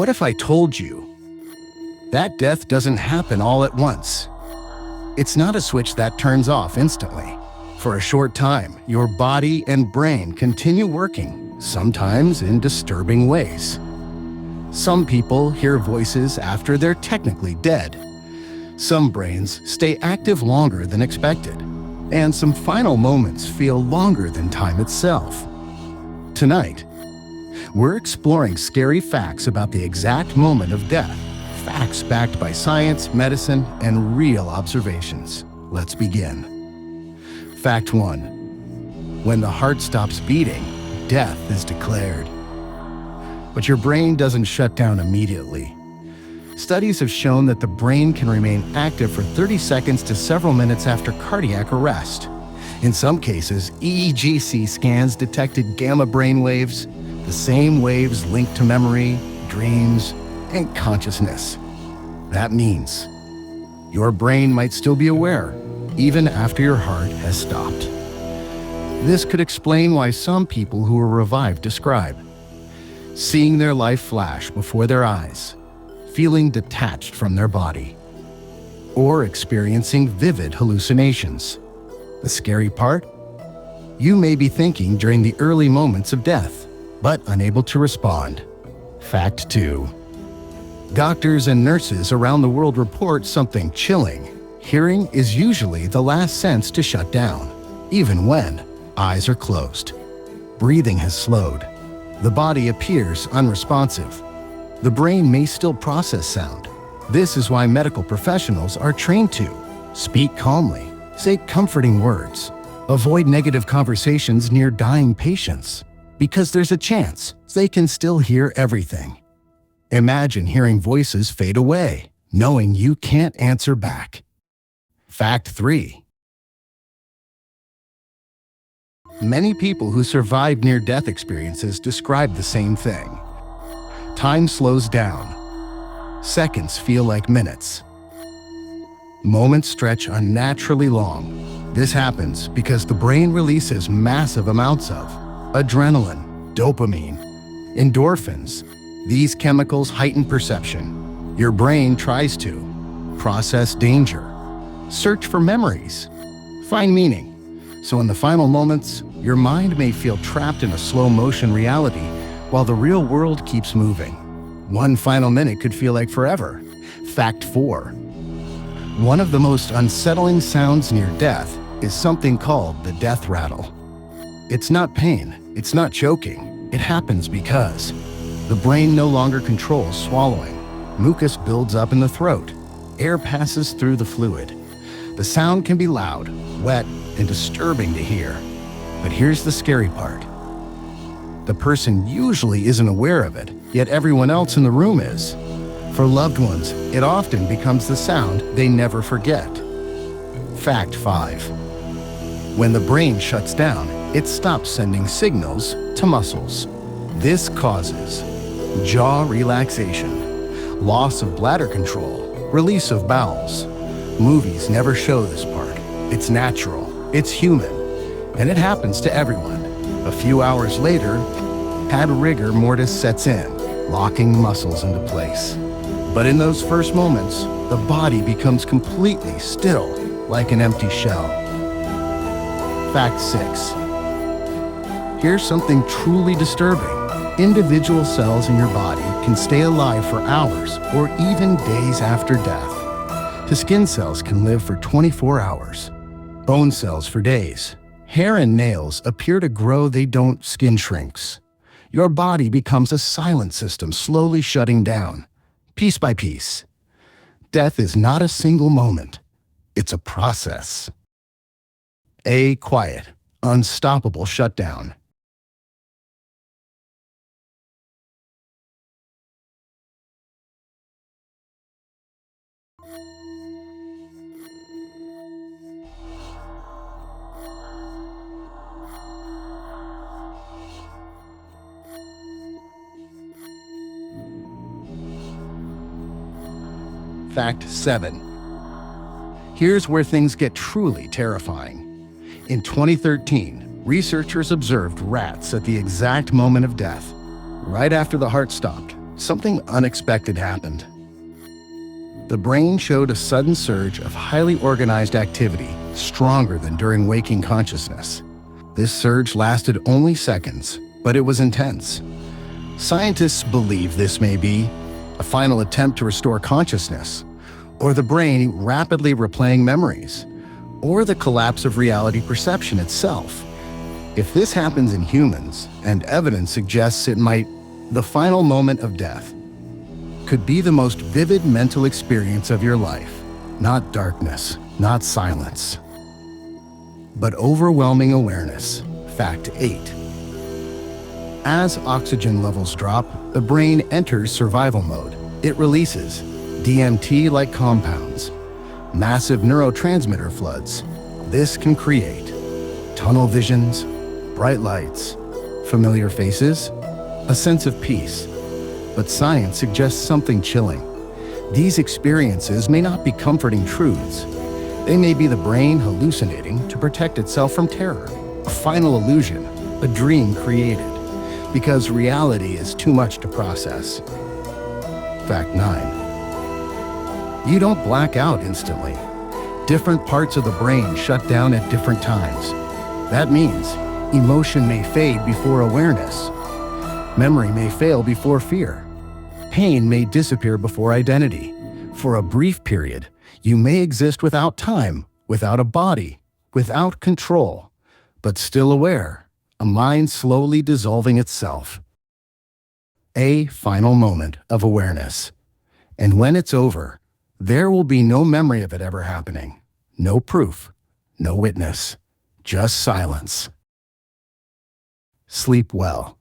What if I told you that death doesn't happen all at once? It's not a switch that turns off instantly. For a short time, your body and brain continue working, sometimes in disturbing ways. Some people hear voices after they're technically dead. Some brains stay active longer than expected, and some final moments feel longer than time itself. Tonight, we're exploring scary facts about the exact moment of death, facts backed by science, medicine, and real observations. Let's begin. Fact 1. When the heart stops beating, death is declared. But your brain doesn't shut down immediately. Studies have shown that the brain can remain active for 30 seconds to several minutes after cardiac arrest. In some cases, EEG scans detected gamma brain waves, the same waves linked to memory, dreams, and consciousness. That means your brain might still be aware, even after your heart has stopped. This could explain why some people who were revived describe seeing their life flash before their eyes, feeling detached from their body, or experiencing vivid hallucinations. The scary part? You may be thinking during the early moments of death, but unable to respond. Fact 2. Doctors and nurses around the world report something chilling. Hearing is usually the last sense to shut down, even when eyes are closed. Breathing has slowed. The body appears unresponsive. The brain may still process sound. This is why medical professionals are trained to speak calmly, say comforting words, avoid negative conversations near dying patients, because there's a chance they can still hear everything. Imagine hearing voices fade away, knowing you can't answer back. Fact 3. Many people who survived near-death experiences describe the same thing. Time slows down. Seconds feel like minutes. Moments stretch unnaturally long. This happens because the brain releases massive amounts of adrenaline, dopamine, endorphins. These chemicals heighten perception. Your brain tries to process danger, search for memories, find meaning. So in the final moments, your mind may feel trapped in a slow-motion reality while the real world keeps moving. One final minute could feel like forever. Fact 4. One of the most unsettling sounds near death is something called the death rattle. It's not pain, it's not choking. It happens because the brain no longer controls swallowing. Mucus builds up in the throat. Air passes through the fluid. The sound can be loud, wet, and disturbing to hear. But here's the scary part. The person usually isn't aware of it, yet everyone else in the room is. For loved ones, it often becomes the sound they never forget. Fact 5. When the brain shuts down, it stops sending signals to muscles. This causes jaw relaxation, loss of bladder control, release of bowels. Movies never show this part. It's natural, it's human, and it happens to everyone. A few hours later, pad rigor mortis sets in, locking muscles into place. But in those first moments, the body becomes completely still, like an empty shell. Fact 6. Here's something truly disturbing. Individual cells in your body can stay alive for hours or even days after death. The skin cells can live for 24 hours, bone cells for days. Hair and nails appear to grow, they don't, skin shrinks. Your body becomes a silent system slowly shutting down, piece by piece. Death is not a single moment, it's a process. A quiet, unstoppable shutdown. Fact 7. Here's where things get truly terrifying. In 2013, researchers observed rats at the exact moment of death. Right after the heart stopped, something unexpected happened. The brain showed a sudden surge of highly organized activity, stronger than during waking consciousness. This surge lasted only seconds, but it was intense. Scientists believe this may be a final attempt to restore consciousness, or the brain rapidly replaying memories, or the collapse of reality perception itself. If this happens in humans, and evidence suggests it might, the final moment of death could be the most vivid mental experience of your life. Not darkness, not silence, but overwhelming awareness. Fact 8. As oxygen levels drop, the brain enters survival mode. It releases DMT-like compounds, massive neurotransmitter floods. This can create tunnel visions, bright lights, familiar faces, a sense of peace. But science suggests something chilling. These experiences may not be comforting truths. They may be the brain hallucinating to protect itself from terror, a final illusion, a dream created, because reality is too much to process. Fact 9. You don't black out instantly. Different parts of the brain shut down at different times. That means emotion may fade before awareness. Memory may fail before fear. Pain may disappear before identity. For a brief period, you may exist without time, without a body, without control, but still aware, a mind slowly dissolving itself. A final moment of awareness. And when it's over, there will be no memory of it ever happening, no proof, no witness, just silence. Sleep well.